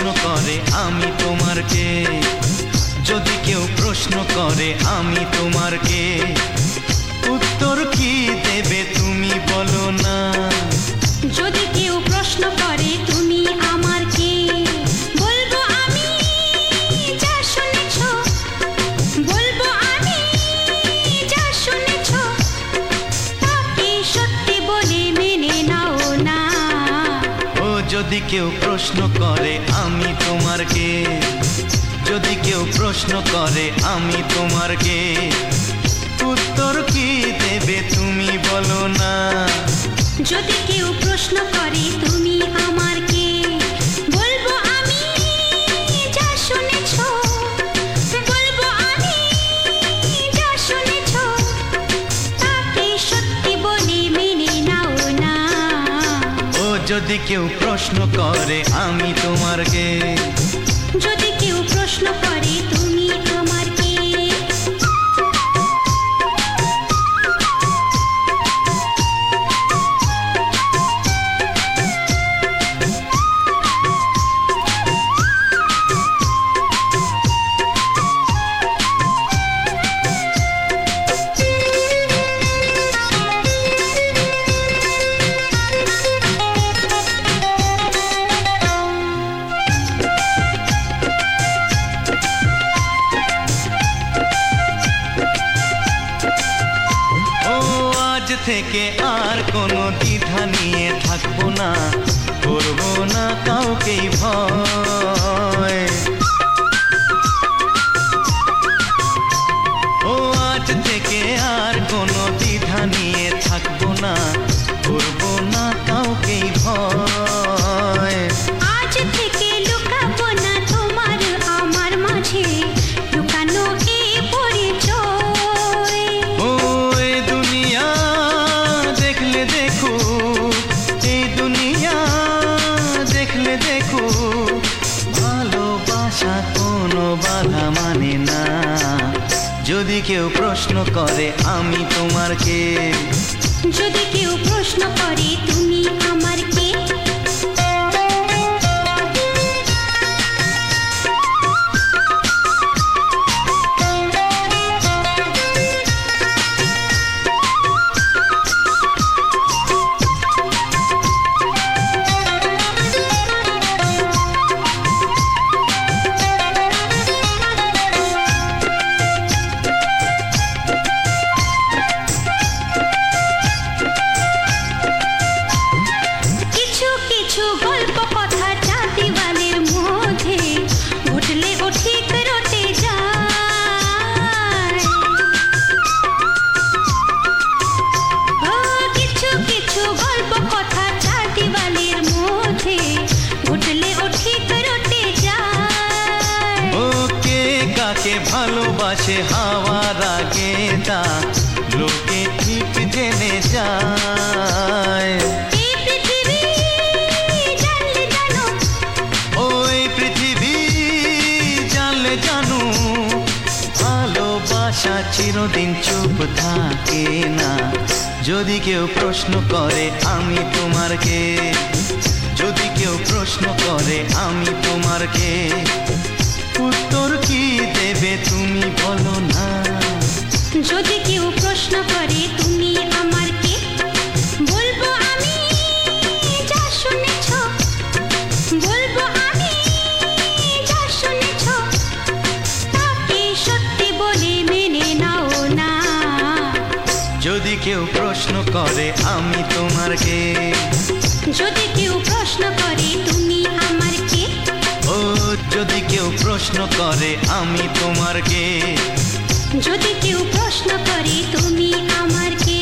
প্রশ্ন করে আমি তোমার কে, যদি কেউ প্রশ্ন করে আমি তোমার কে, উত্তর কি দেবে তুমি বলো না। যদি কেউ প্রশ্ন করে তুমি আমার কে, বলবো আমি যা শুনেছ, বলবো আমি যা শুনেছ, তাকে সত্যি বলে মেনে নাও না। ও যদি কেউ প্রশ্ন করে আমি তোমার কে, যদি কেউ প্রশ্ন করে আমি তোমার কে, উত্তর কি দেবে তুমি বলো না। যদি কেউ প্রশ্ন করে তুমি আমার কে, বলবো আমি যা শুনেছ, বলবো আমি যা শুনেছ, তাকে সত্যি বলে মেনে নাও না। ও যদি কেউ প্রশ্ন করে আমি তোমার কে, যদি কেউ প্রশ্ন করে তুমি আমার কে। থেকে আর কোনো দ্বিধা নিয়ে থাকবো না, করবো না কাউকেই ভয়। ও আজ থেকে আর কোনো দ্বিধা নিয়ে থাকবো না, করবো না কাউকেই ভয়। আজ থেকে লুকাবো না তোমার আমার মাঝে লুকানো এ পরিচয়। ও এই দুনিয়া দেখলে দেখো, এই দুনিয়া দেখলে দেখো, ভালোবাসা কোনো বাধা মানে না। যদি কেউ প্রশ্ন করে আমি তোমার কে, যদি কেউ প্রশ্ন করে তুমি আমার কে। ভালোবাসে হাওয়ার আগে তা লোকে ঠিক জেনে যায়। ওই পৃথিবী জানলে জানো, ভালোবাসা চিরদিন চুপ থাকে না। যদি কেউ প্রশ্ন করে আমি তোমার কে, যদি কেউ প্রশ্ন করে আমি তোমার কে, উত্তর কি দেবে তুমি বলো না। যদি কেউ প্রশ্ন করে তুমি আমার কে, বলবো আমি যা শুনেছ, বলবো আমি যা শুনেছ, তাকে সত্যি বলে মেনে নাও না। যদি কেউ প্রশ্ন করে আমি তোমার কে, যদি কেউ প্রশ্ন করে তুমি আমার কে। ও যদি কেউ প্রশ্ন করে আমি তোমার কে, যদি কেউ প্রশ্ন করে তুমি আমার কে।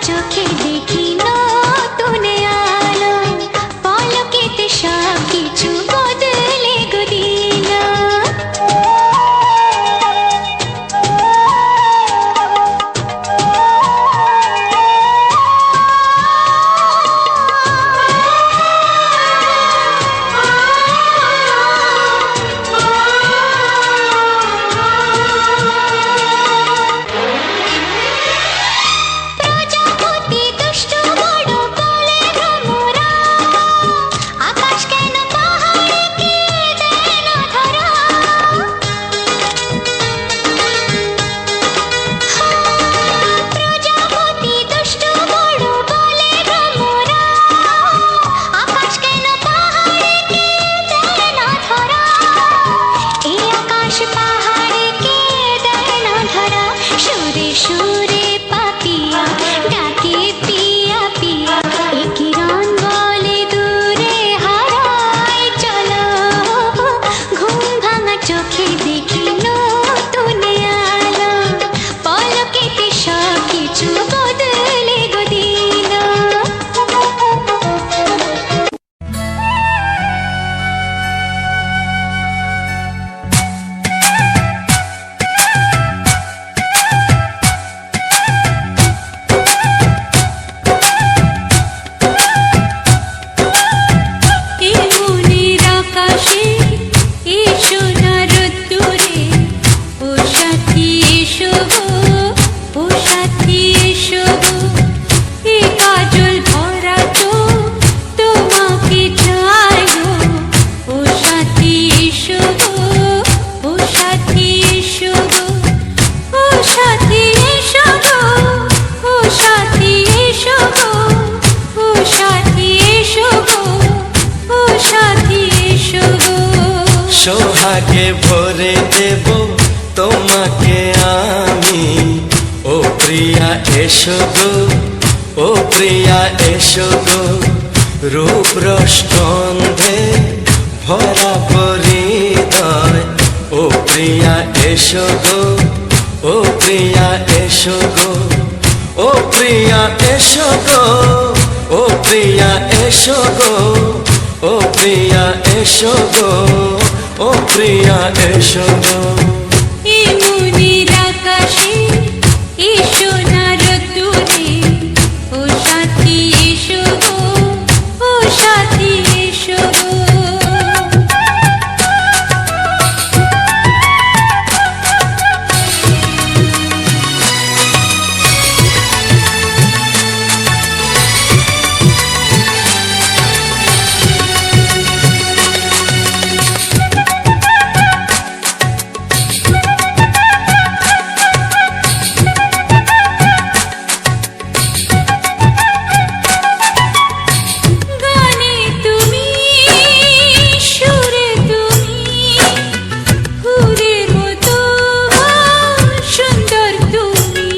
চোখে দেখি নতুন আলো, পলকেতে সব কিছু বদলে গো দিল। প্রজাপতি দুষ্ট বড় বলে ভ্রমরা, আকাশ কেন পাহাড়কে দেয় না ধরা। প্রজাপতি দুষ্ট বড় বলে ভ্রমরা, আকাশ কেন পাহাড়কে দেয় না ধরা। এই আকাশ পাহাড়কে দেয় না ধরা। সুরে সুরে পাপিয়া ডাকে পিয়া পিয়া, এ কিরণ বলে দূরে হারায় চলো। ঘুম ভাঙা চোখে দেখি নতুন আলো, পলকেতে সব কিছু বদলে গো দিল। এই মনের আকাশে এই সোনার রোদ্দুরে, ও সাথী এসো গো, ও সাথী এসো গো। এই কাজল ভরা চোখ তোমাকে চাই গো, ও সাথী এসো গো, ও সাথী এসো গো। ও সাথী এসো গো, ও সাথী এসো গো, ও সাথী এসো গো, ও সাথী এসো গো। সোহাগে ভরে দেব তোমাকে আমি, ও প্রিয়া এসো গো, ও প্রিয়া এসো গো। রূপ রসগন্ধে ভরা পরিদয়, ও প্রিয়া এসো গো, ও প্রিয়া এসো গো। ও প্রিয়া এসো গো, ও প্রিয়া এসো গো, ও প্রিয়া এসো গো, ও প্রিয়া এসো গো। এই মনের আকাশে এই সোনার রোদ্দুরে, ও সাথী এসো গো, ও সাথী এসো গো। গানে তুমি, সুরে তুমি, ফুলের মতো সুন্দর তুমি।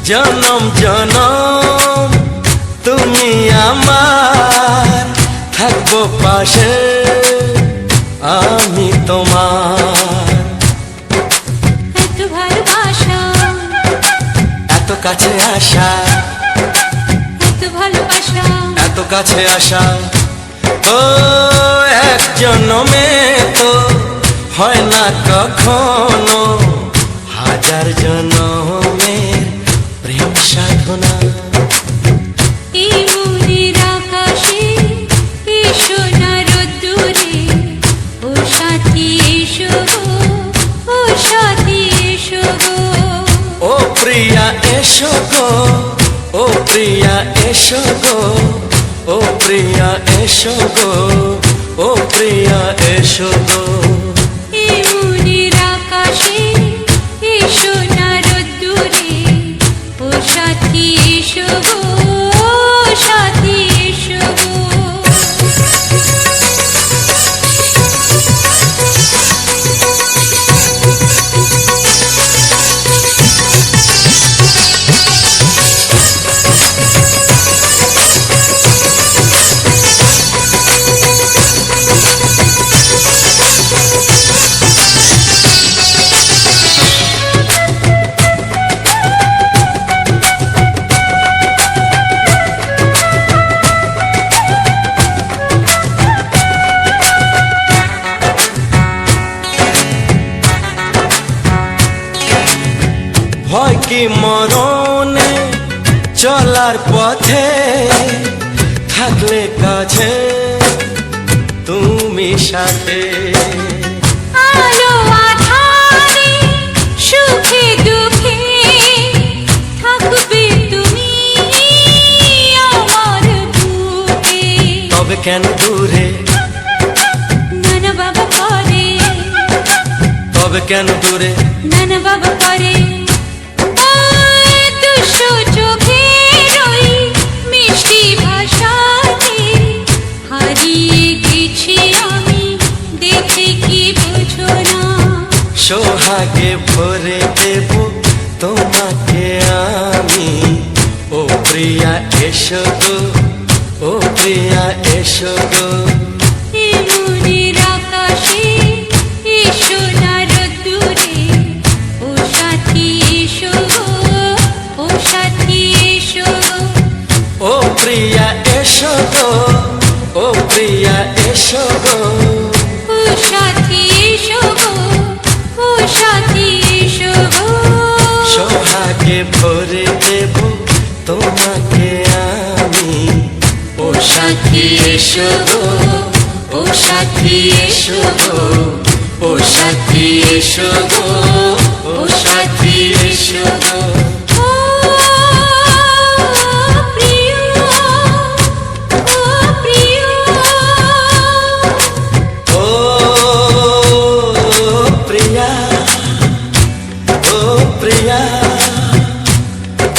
জনম জনম তুমি আমার, থাকবো পাশে আমি তোমার। এত ভালোবাসা, এত কাছে আসা, এত ভালোবাসা, এত কাছে আসা। ও এক জন্মে তো হয় না কখনো, হাজার জন্মের প্রেম সাধনা। এই মনের আকাশে এই সোনার রোদ্দুরে, ও সাথী এসো গো, ও সাথী এসো গো। ও প্রিয়া এসো গো, ও প্রিয়া এসো গো, ও প্রিয়া এসো গো, ও প্রিয়া এসো গো। এই মনের আকাশে এই সোনার রোদ্দুরে, ও সাথী এসো গো, ও সাথী এসো গো। চলার পথে থাকলে কাছে তুমি সাথে। আলো আঁধারে সুখে দুঃখে থাকবে তুমি আমার বুকে। তবে কেন দূরে, নানা বাবা করে, তবে কেন দূরে, নানা বাবা করে। ওই দুশো চোখের ওই মিষ্টি ভাষাতে হারিয়ে গেছি আমি, দেখে কি বোঝো না। সোহাগে ভরে দেব তোমাকে আমি। ও প্রিয়া এসো গো, ও প্রিয়া এসো গো। এ মনের আকাশে এসো না রোদ্দুরে, ও সাথী এসো গো, ও সাথী এসো। ও প্রিয়া এসো গো, ও প্রিয়া এসো গো। ও সাথী এসো গো, ও সাথী এসো গো। সোহাগে ভরে দেব তোমাকে আমি। ও সাথী এসো গো, ও সাথী এসো গো, ও সাথী এসো গো, ও সাথী এসো গো। ও প্রিয়, ও প্রিয়, ও প্রিয়া, ও প্রিয়া,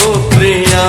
ও প্রিয়া।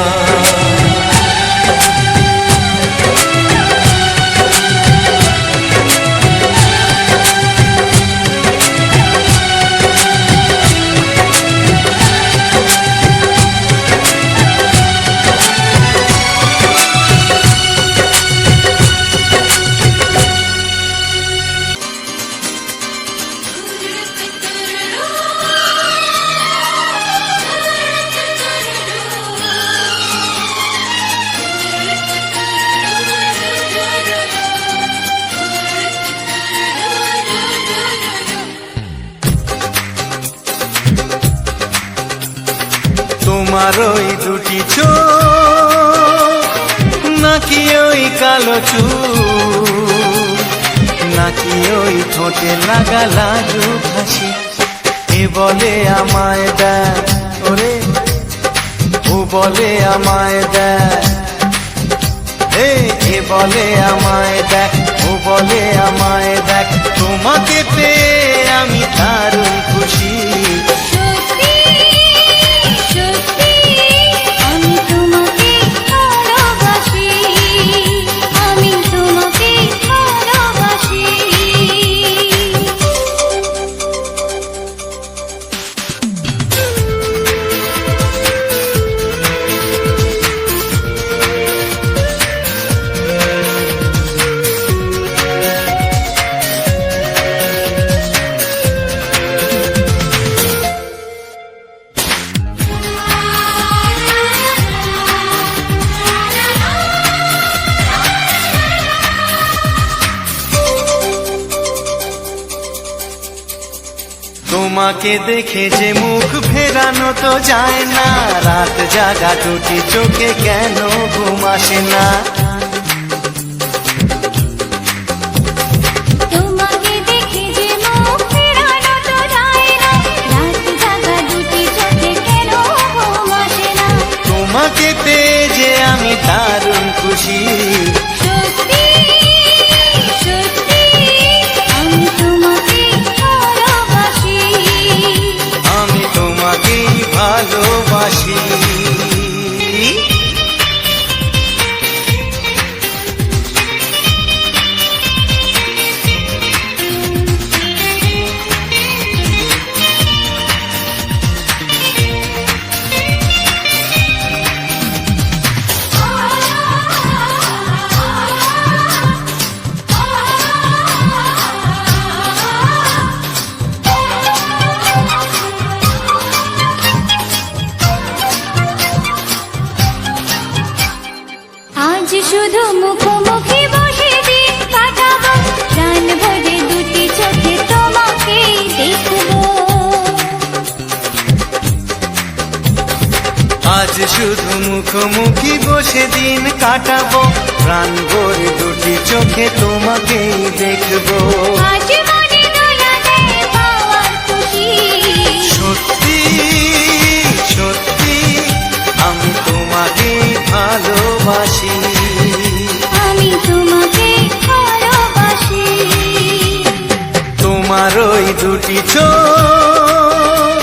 তোমার ওই দুটি চোখ, নাকি ওই কালো চুল, নাকি ওই ঠোঁটে লাগা লাজুক হাসি, এ বলে আমায় দেয় ওরে, ও বলে আমায় দেয়, এ বলে আমায় দেখ, ও বলে আমায় দেখ, তোমাকে পেয়ে আমি দারুণ খুশি। সত্যি সত্যি আমি তোমাকে ভালোবাসি, আমি তোমাকে ভালোবাসি। তোমাকে দেখে যে মুখ ফেরানো তো যায় না, রাত জাগা টুটি চোখে কেন ঘুম আসে না। তোমাকে দেখে যে মুখ ফেরানো তো যায় না, রাত জাগা দুটি চোখে কেন ঘুম আসে না। তোমাকে পেয়ে যে আমি দারুণ খুশি। সত্যি সত্যি আমি তোমাকে ভালোবাসি, আমি তোমাকেই ভালোবাসি। আজ শুধু মুখোমুখি বসে দিন কাটাবো, প্রাণ ভরে দুটি চোখে তোমাকেই দেখবো। আজ আজ শুধু মুখোমুখি বসে দিন কাটাবো, প্রাণ ভরে দুটি চোখে তোমাকেই দেখবো। আজ মনে দোলা দেয় পাওয়ার খুশি, সত্যি সত্যি আমি তোমাকে ভালোবাসি, আমি তোমাকে ভালোবাসি। তোমার ওই দুটি চোখ,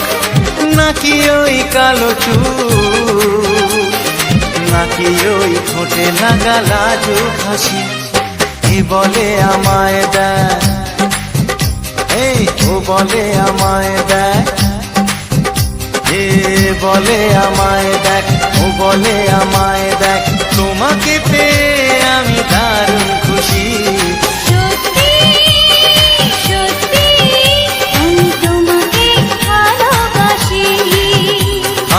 নাকি ওই কালো চুল, নাকি ওই ঠোঁটে লাগা লাজুক হাসি, কি বলে আমায় দেয়, এই ও বলে আমায় দেয়, এ বলে আমায় দেখ, ও বলে আমায় দেখ, তোমাকে পেয়ে আমি দারুণ খুশি। সত্যি সত্যি আমি তোমাকে ভালোবাসি,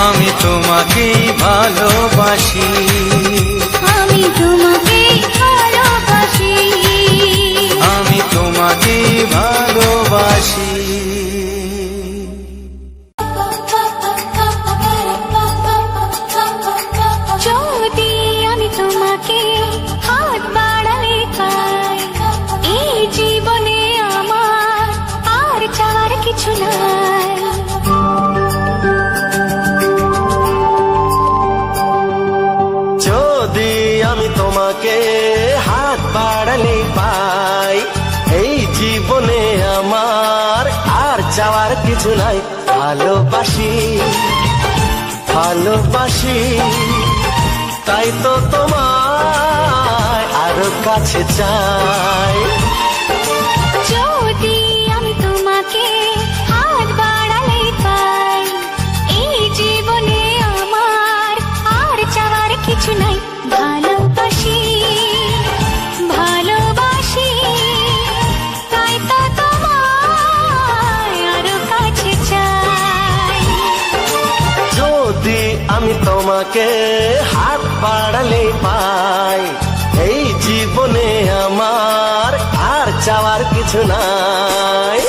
আমি তোমাকেই ভালোবাসি, আমি তোমাকে ভালোবাসি, আমি তোমাকেই ভালোবাসি। যদি আমি তোমাকে হাত বাড়ালে পাই, এই জীবনে আমার আর চাওয়ার কিছু নাই। যদি আমি তোমাকে হাত বাড়ালে পাই, এই জীবনে আমার আর চাওয়ার কিছু নাই। ভালোবাসি ভালোবাসি, তাই তো তোমায় আরো কাছে চাই। যদি আমি তোমাকে হাত বাড়ালে পাই, এই জীবনে আমার আর চাওয়ার কিছু নাই। ভালোবাসি ভালোবাসি, তাই তো তোমায় আরো কাছে চাই। যদি আমি তোমাকে হাত বাড়ালে পাই, এই জীবনে আমার আর চাওয়ার কিছু নাই।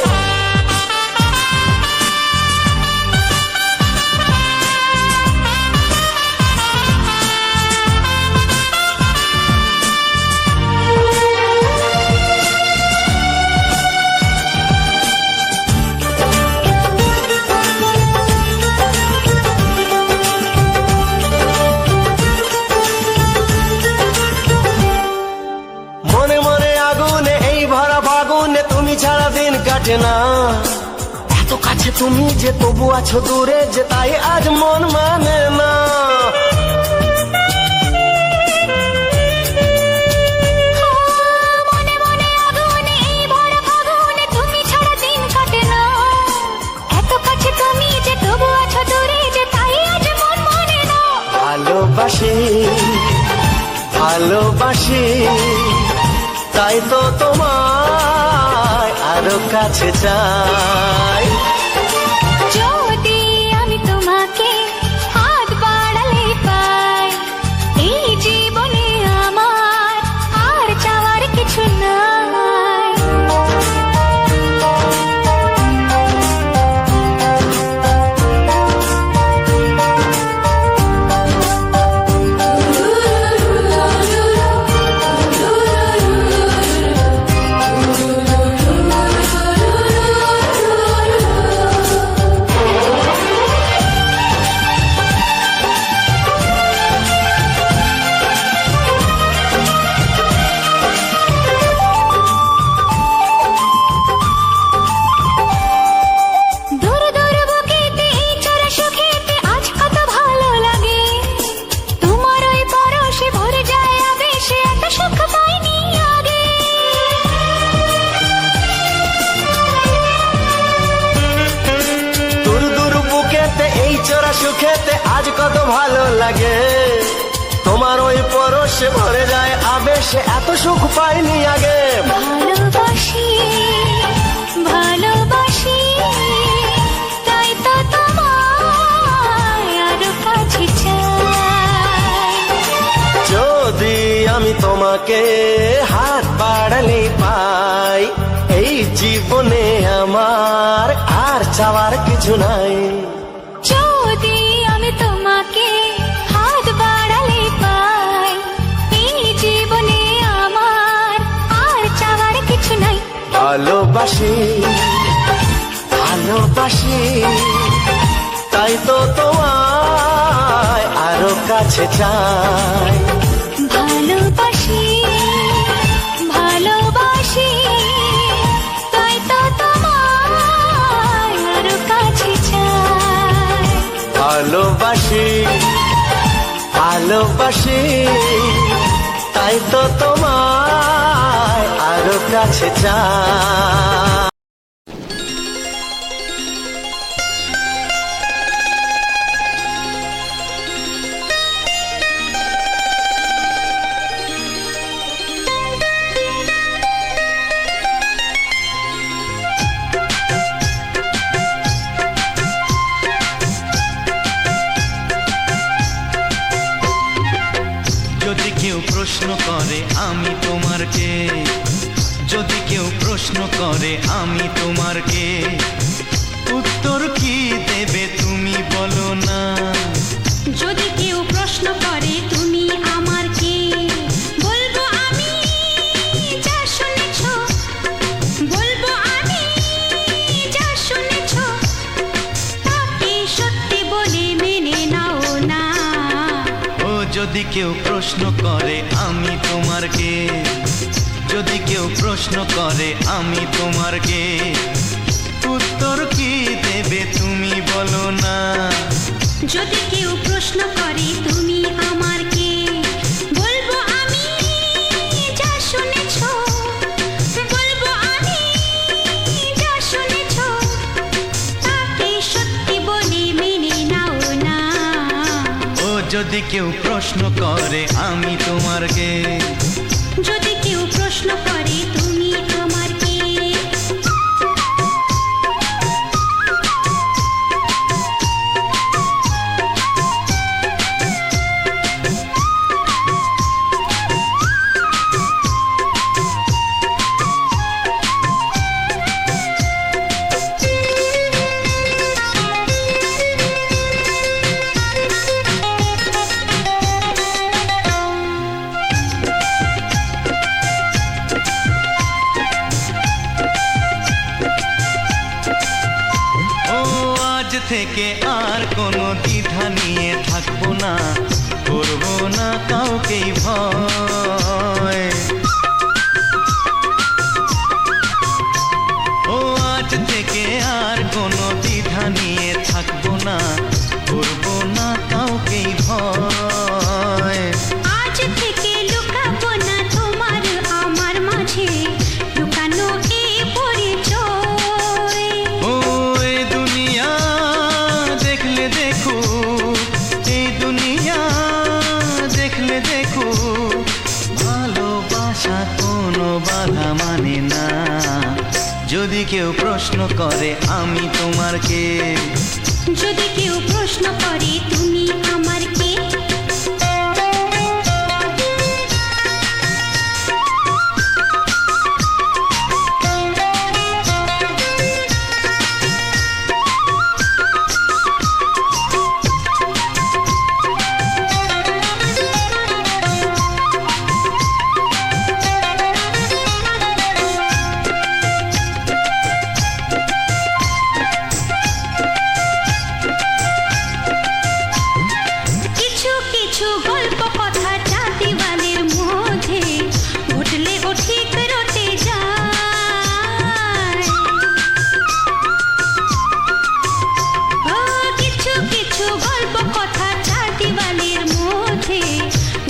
মনে মনে আগুনে এই ভরা ফাগুনে তুমি ছাড়া দিন কাটে না। এত কাছে তুমি যে তবু আছো দূরে, যে তাই আজ মন মানে না। মনে মনে আগুনে এই ভরা ফাগুনে তুমি ছাড়া দিন কাটে না। এত কাছে তুমি যে তবু আছো দূরে, যে তাই আজ মন মানে না। ভালোবাসি ভালোবাসি, তাই তো তোমায় আরো কাছে চাই। যদি আমি তোমাকে হাত বাড়ালে পাই, এই জীবনে আমার আর চাওয়ার কিছু নাই। দূর দূর বুকেতে এই চোরা সুখেতে আজ কত ভালো লাগে। তোমার ওই পরশে ভরে যায় আবেশে, এত সুখ পাইনি আগে। দূর দূর বুকেতে এই চোরা সুখেতে আজ কত ভালো লাগে। তোমার ওই পরশে ভরে যায় আবেশে, এত সুখ পাইনি আগে। ভালোবাসি ভালোবাসি, তাই তো তোমায় আরো কাছে চাই। যদি আমি তোমাকে হাত বাড়ালে পাই, এই জীবনে আমার আর চাওয়ার কিছু নাই। যদি আমি তোমাকে ভালোবাসি ভালোবাসি, তাই তো তোমায় আরো কাছে চাই। ভালোবাসি ভালোবাসি, তাই তো তোমায় আরো কাছে চাই। ভালোবাসি ভালোবাসি, তাই তো তোমায় আরো কাছে চাই। যদি কেউ প্রশ্ন করে আমি তোমার কে, যদি কেউ প্রশ্ন করে আমি তোমার কে, উত্তর কি দেবে তুমি বলো না। যদি কেউ প্রশ্ন করে তুমি আমার কে, বলবো আমি যা শুনেছ, বলবো আমি যা শুনেছ, তাকে সত্যি বলে মেনে নাও না। ও যদি কেউ প্রশ্ন করে আমি তোমার কে, যদি কেউ প্রশ্ন করে আমি তোমার কে, উত্তর কি দেবে তুমি বলো না। যদি কেউ প্রশ্ন করে তুমি আমার কে, বলবো আমি যা শুনেছ, বলবো আমি যা শুনেছ, তাকে সত্যি বলে মেনে নাও না। ও যদি কেউ প্রশ্ন করে আমি তোমার কে, যদি কেউ প্রশ্ন করে তুমি আমার কে। থেকে আর কোনো দ্বিধা নিয়ে থাকবো না, করবো না কাউকেই ভয়। ও আজ থেকে আর কোনো দ্বিধা নিয়ে থাকবো না, করবো না কাউকেই ভয়। আজ থেকে লুকাবো না তোমার আমার মাঝে লুকানো এই পরিচয়। ও এই দুনিয়া দেখলে দেখো, এই দুনিয়া দেখলে দেখো, ভালোবাসা কোনো বাধা মানে না। যদি কেউ প্রশ্ন করে আমি তোমার কে, যদি কেউ প্রশ্ন করে তুমি আমার কে। কিছু কিছু গল্প কথা জাতিওয়ালের মধ্যে ঘটলে ও ঠিক রটে যায়। ও কিছু কিছু গল্প কথা জাতিওয়ালের মধ্যে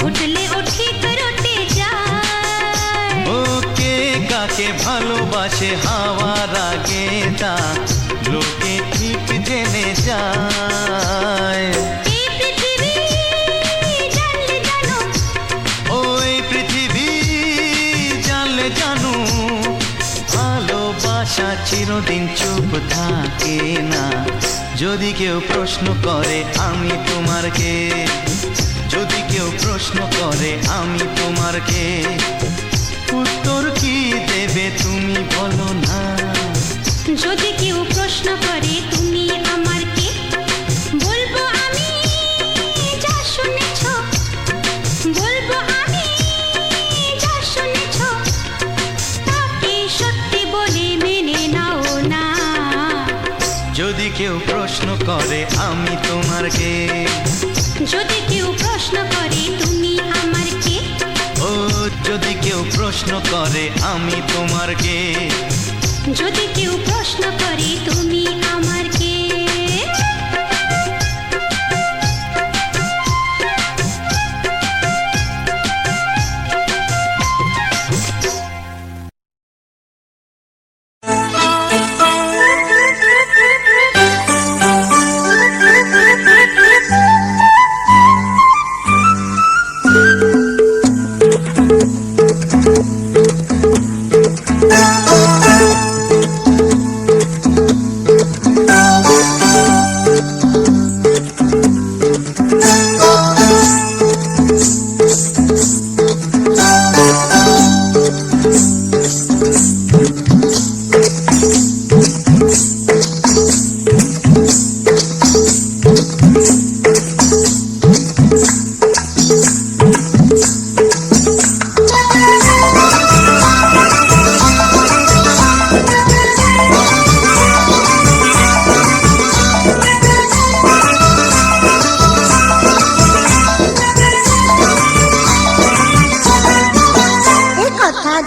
ঘটলে ও ঠিক রটে যায়। ও কে কাকে ভালোবাসে হাওয়ার আগে তা লোকে ঠিক জেনে যায়। এই পৃথিবী জানলে জানো, ওই পৃথিবী জানলে জানো, ভালোবাসা চিরদিন চুপ থাকে না। যদি কেউ প্রশ্ন করে আমি তোমার কে, যদি কেউ প্রশ্ন করে আমি তোমার কে, উত্তর কি দেবে তুমি বলো না। যদি কেউ প্রশ্ন করে তুমি আমার কে, বলবো আমি যা শুনেছ, বলবো আমি যা শুনেছ, তাকে সত্যি বলে মেনে কেউ প্রশ্ন করে আমি তোমার কে, যদি কেউ প্রশ্ন করে তুমি আমার কে, ও যদি কেউ প্রশ্ন করে আমি তোমার কে, যদি কেউ প্রশ্ন করে তুমি আমার কে।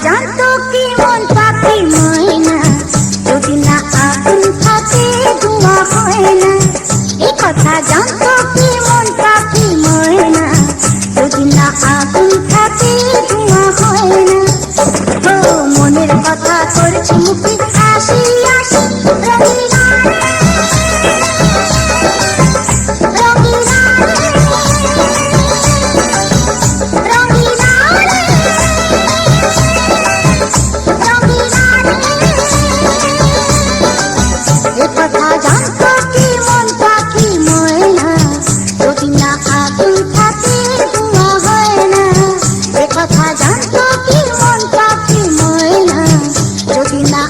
জানতো কি মন পাখি ময়না, যদি না আগুন থাকে ধোঁয়া হয় না। এই কথা জানতো কি মন পাখি ময়না, যদি না আগুন থাকে ধোঁয়া হয় না। ও মনের কথা করছি মুখে হাসি হাসি, রঙিনা রঙিনা রঙিনা কথা জানতো কি মন পাখি ময়না, যদি না আগুন থাকে ধোঁয়া হয় না। এ কথা জানতো কি মন পাখি ময়না, যদি না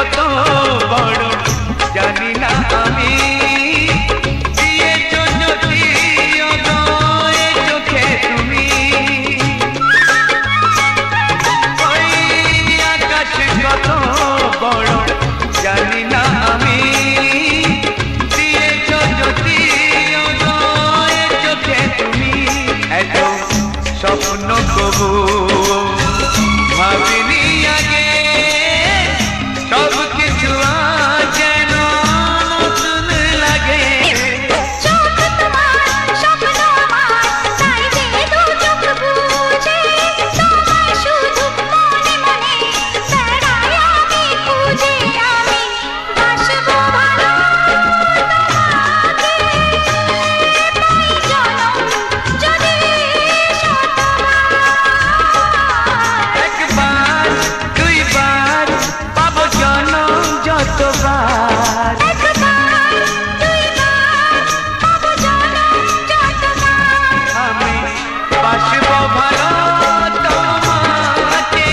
কত বড় জানি না আমি দিয়েছ যদি অদয় চোখে তুমি ওই আকাশ কত বড় জানি না আমি দিয়েছ যদি অদয় চোখে তুমি এত স্বপ্ন কবু ভাবিনি আগে সব কিছু আজ যেন নতুন লাগে চোখ তোমার স্বপ্ন আমার তাই যে দু চোখ বুঝে তোমায় শুধু মনে মনে বেড়াই আমি খুঁজে আমি বাসবো ভালো তোমাকে পাই জনম যদি শতবার একবার দুইবার পাবো জনম যতবার একবার দুইবার পাবো জনম যতবার আমি বাসবো ভালো তোমাকে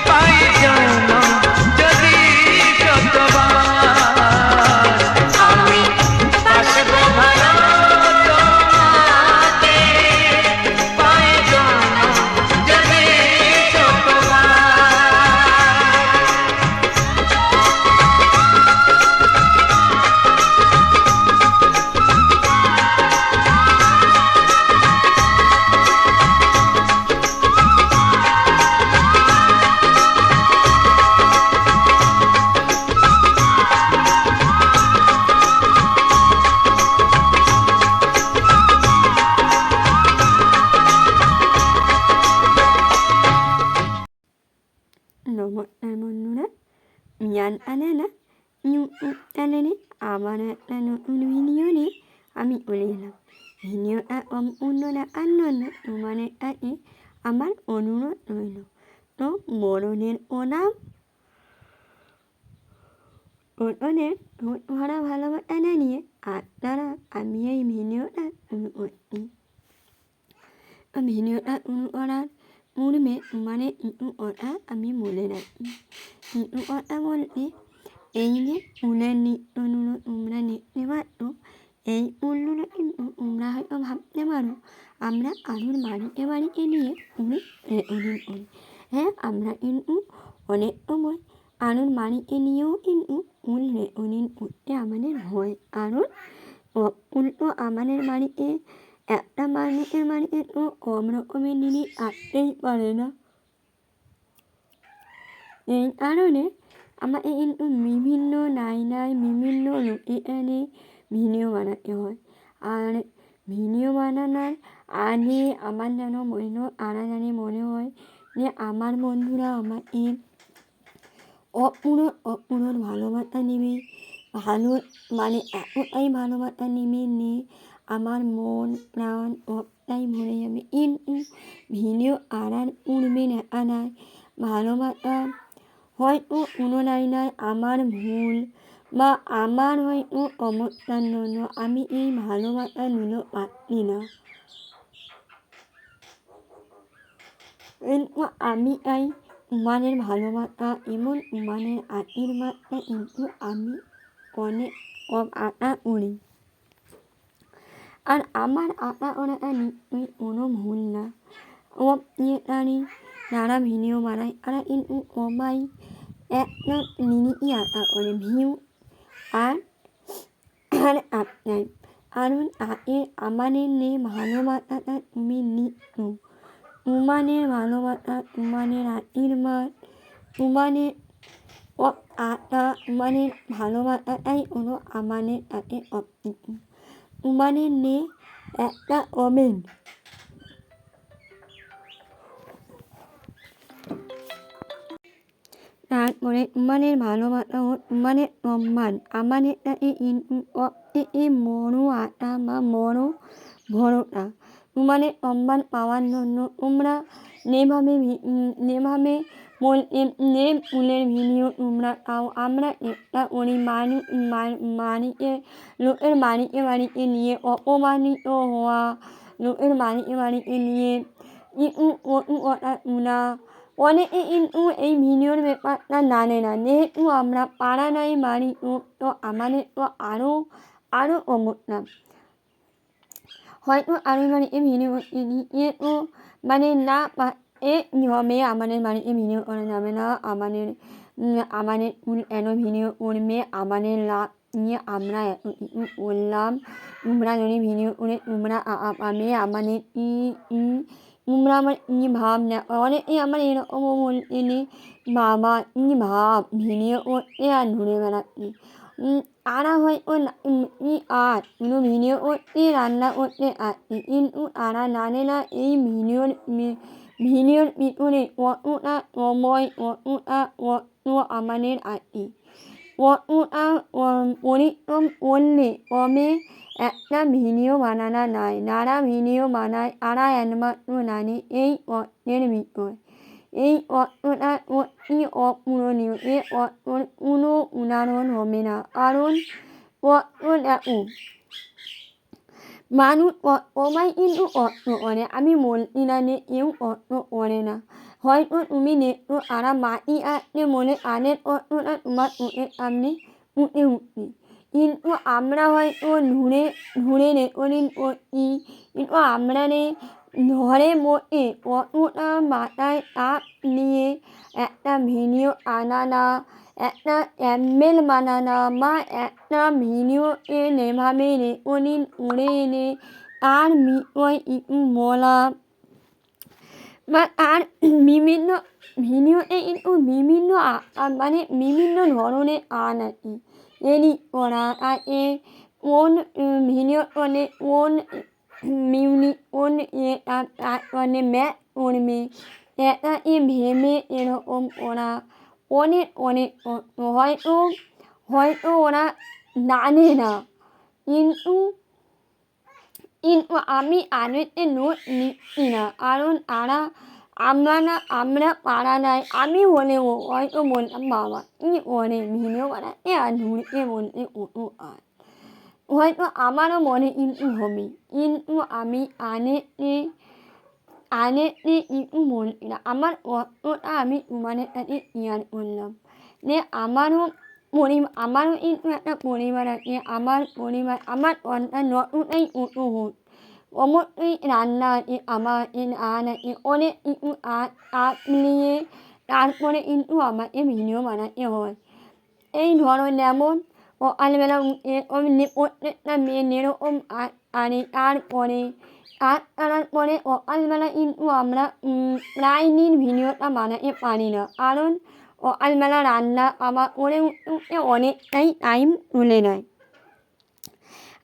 পাই জনম যদি যতবার আমি বাসবো ভালো তোমাকে পাই জনম যদি যতবার নমস্কার বন্ধুরা মিয়ান আনানা চ্যানেলে আবার একটা নতুন ভিডিও নিয়ে আমি চলে এলাম। ভিডিওটা সম্পূর্ণ দেখার জন্য তোমাদের কাছে আমার অনুরোধ রইল। তো বড়দের প্রণাম, ছোটদের ঠোঁট ভরা ভালোবাসা জানিয়ে আপনারা আমি এই ভিডিওটা শুরু করছি। ভিডিওটা শুরু করার পূর্বে মানে কিছু কথা আমি বলে রাখি। কিছু কথা বলতে এই যে ফুলের নৃত্যগুলো তোমরা দেখতে পাচ্ছ, এই ফুলগুলো কিন্তু তোমরা হয়তো ভাবতে পারো আমরা আলুর বাড়িতে বাড়িতে নিয়ে ফুল রেকর্ডিং করি। হ্যাঁ, আমরা কিন্তু অনেক সময় আলুর বাড়িতে নিয়েও কিন্তু ফুল রেকর্ডিং করতে আমাদের হয়, কারণ ফুল তো আমাদের বাড়িতে একটা মানুষের বাড়িতে তো কম রকমের জিনিস আসতেই পারে না। এই কারণে আমাকে কিন্তু বিভিন্ন জায়গায় বিভিন্ন লোকেশনে ভিডিও বানাতে হয়। আর ভিডিও বানানোর আগে আমার যেন আড়াআড়ি মনে হয় যে আমার বন্ধুরা আমাকে অপূরণ ভালোবাসা নেবে, ভালো মানে এতটাই ভালোবাসা নেবে নে আমার মন প্রাণ সবটাই ভরে যাবে। কিন্তু ভিডিও আনার পূর্বে দেখা যায় ভালোবাসা হয়তো কোনো জায়গায় আমার ভুল বা আমার হয়তো অবস্থার জন্য আমি এই ভালোবাসাগুলো পাচ্ছি না, কিন্তু আমি চাই তোমাদের ভালোবাসা এবং তোমাদের আশীর্বাদটা কিন্তু আমি অনেক কম আশা করি। আর আমার আশা করাটা নিশ্চয়ই কোনো ভুল না। সব ক্রিয়েটারই যারা ভিডিও বানায় তারা কিন্তু সবাই একটা জিনিসই আশা করে, ভিউ আর আপনার। কারণ তাকে আমাদের নিয়ে ভালোবাসাটা তুমি নিচ্ছ, তোমাদের ভালোবাসা, তোমাদের আশীর্বাদ, তোমাদের আশা, তোমাদের ভালোবাসাটাই হলো আমাদের কাছে সব কিছু। তোমাদের নিয়ে একটা কমেন্ট তারপরে তোমাদের ভালোবাসা ও তোমাদের সম্মান আমাদের কাছে কিন্তু সবথেকে বড় আশা বা বড় ভরসা। তোমাদের সম্মান পাওয়ার জন্য তোমরা যেভাবে বলতে যে ফুলের ভিডিও তোমরা পাও, আমরা চেষ্টা করি বাড়িতে লোকের বাড়িতে নিয়ে অপমানিত হওয়া, লোকের বাড়িতে নিয়ে কিছু কটু কথা শোনা অনেকে কিন্তু এই ভিডিওর ব্যাপারটা জানে না যেহেতু আমরা পাড়া নাই বাড়ি তো আমাদের তো আরও অমত না হয়তো আমি বাড়িতে ভিডিও করতে গিয়ে তো মানে না এ হবে আমাদের বাড়িতে ভিডিও করা যাবে না আমাদের এত ভিডিও করবে আমাদের লাভ নিয়ে আমরা এত কিছু করলাম তোমরা যদি ভিডিও করে তোমরা পাবে আমাদের তোমরা আমার ভাব না অনেকে আমার এরকমও বলতে নেই বাবা ভাব ভিডিও করতে আর ঘুরে বেড়াচ্ছি তারা হয়তো আর কোনো ভিডিও করতে রান্না করতে আসছে কিন্তু তারা জানে না এই ভিডিওর ভিতরে কতটা সময় কতটা আমাদের আছে কতটা পরিশ্রম করলে কবে একটা ভিডিও বানানো যায় যারা ভিডিও বানায় তারা একমাত্র জানে এই কষ্টের ভিতর এই কষ্টটা সত্যি অপূরণীয় এ কষ্টর কোনো উদাহরণ হবে না কারণ কষ্ট দেখো মানুষ সবাই কিন্তু কষ্ট করে আমি বলছি না যে কেউ কষ্ট করে না হয়তো তুমি দেখছো তারা মাটি আসতে বলে তাদের কষ্টটা তোমার চোখের সামনে ফুটে উঠছে কিন্তু আমরা হয়তো ঘুরে রেকর্ডিং করছি কিন্তু আমরা ঘরে বসে কতটা মাথায় চাপ নিয়ে একটা ভিডিও আনানা একটা অ্যাম্বেল বানানা বা একটা ভিডিওকে যেভাবে রেকর্ডিং করে এনে তার বিষয় কিছু বলা বা তার বিভিন্ন ভিডিওতে কিন্তু বিভিন্ন মানে বিভিন্ন ধরনের আর্ট আছে এডিট করা আছে কোন ভিডিও করে কোন মিউজিক কোন তারপরে ম্যাথ করবে এটাকে ভেবে এরকম ওরা অনেক হয়তো ওরা জানে না কিন্তু আমি আরেকটি নোট নিচ্ছি না কারণ আমরা পারা নাই আমি হলেও হয়তো বলতাম বাবা অনেক ভিডিও বানাতে আর ঘুরতে বলতে কত আর হয়তো আমারও মনে কিন্তু হবে কিন্তু আমি আনেতে কিছু বলছি না আমার কষ্টটা আমি তোমাদের কাছে শেয়ার করলাম যে আমারও কিন্তু একটা পরিবার আছে আমার সন্তান যতটাই ছোট হোক অবশ্যই রান্না আছে আমার আর্ট আছে অনেক কিছু আর্ট নিয়ে তারপরে কিন্তু আমাকে ভিডিও বানাতে হয় এই ধরো যেমন সকালবেলা উঠে প্রত্যেকটা মেয়ে যেরকম আনে তারপরে আনার পরে সকালবেলা কিন্তু আমরা প্রায় দিন ভিডিওটা বানাতে পারি না কারণ সকালবেলা রান্না আমার করে উঠতে অনেকটাই টাইম তুলে নেয়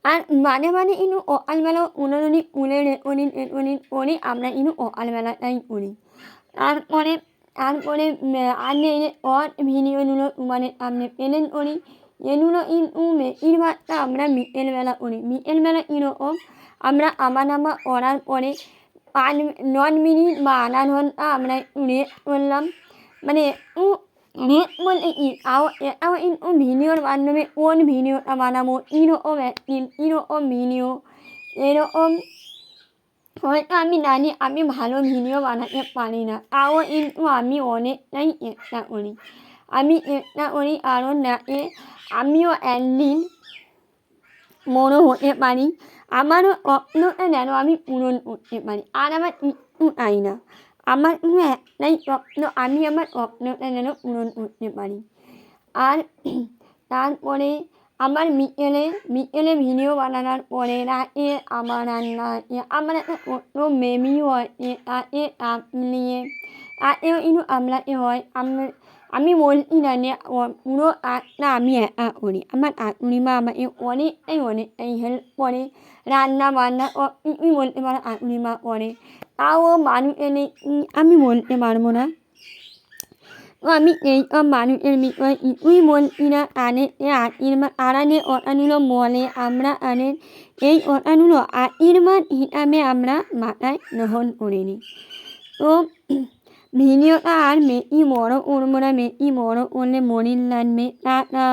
আর মাঝে কিন্তু সকালবেলা উনুনে তুলে রেকর্ডিং করে আমরা কিন্তু সকালবেলাটাই করি তারপরে আর ভিডিওগুলো তোমাদের সামনে প্রেজেন্ট করি এগুলো কিন্তু বেশিরভাগটা আমরা বিকেলবেলা করি বিকেলবেলা কীরকম আমরা আমার করার পরে 9 মিনিট বা আধা ঘন্টা আমরা একটু রেস্ট করলাম মানে রেস্ট বলতে কি এটাও কিন্তু ভিডিওর মাধ্যমে কোন ভিডিওটা বানাবো কীরকম ভিডিও এরকম হয়তো আমি জানি আমি ভালো ভিডিও বানাতে পারি না তাও কিন্তু আমি অনেকটাই চেষ্টা করি কারণ যাতে আমিও একদিন বড় হতে পারি আমারও স্বপ্নটা যেন আমি পূরণ করতে পারি আর আমার কিছু চাই না আমার শুধু একটাই স্বপ্ন আমি আমার স্বপ্নটা যেন পূরণ করতে পারি আর তারপরে আমার বিকেলে ভিডিও বানানোর পরে রাতে আমার রান্না আছে আমার একটা ছোট্ট বেবিও আছে তাকে নিয়ে তাতেও কিন্তু আমরাতে হয় আমি বলছি না যে পুরো আর্টটা আমি একা করি আমার শাশুড়িমা আমাকে অনেকটাই হেল্প করে রান্না বান্না সব কিছুই বলতে পারো শাশুড়িমা করে তাও মানুষের আমি বলতে পারবো না তো আমি এইসব মানুষের বিষয়ে কিছুই বলছি না তারা যে কথাগুলো বলে আমরা এই কথাগুলো আশীর্বাদ হিসাবে আমরা মাথায় গ্রহণ করে নিই তো ভিডিওটা আর বেশি বড় করবো না বেশি বড় করলে বোরিং লাগবে টাটা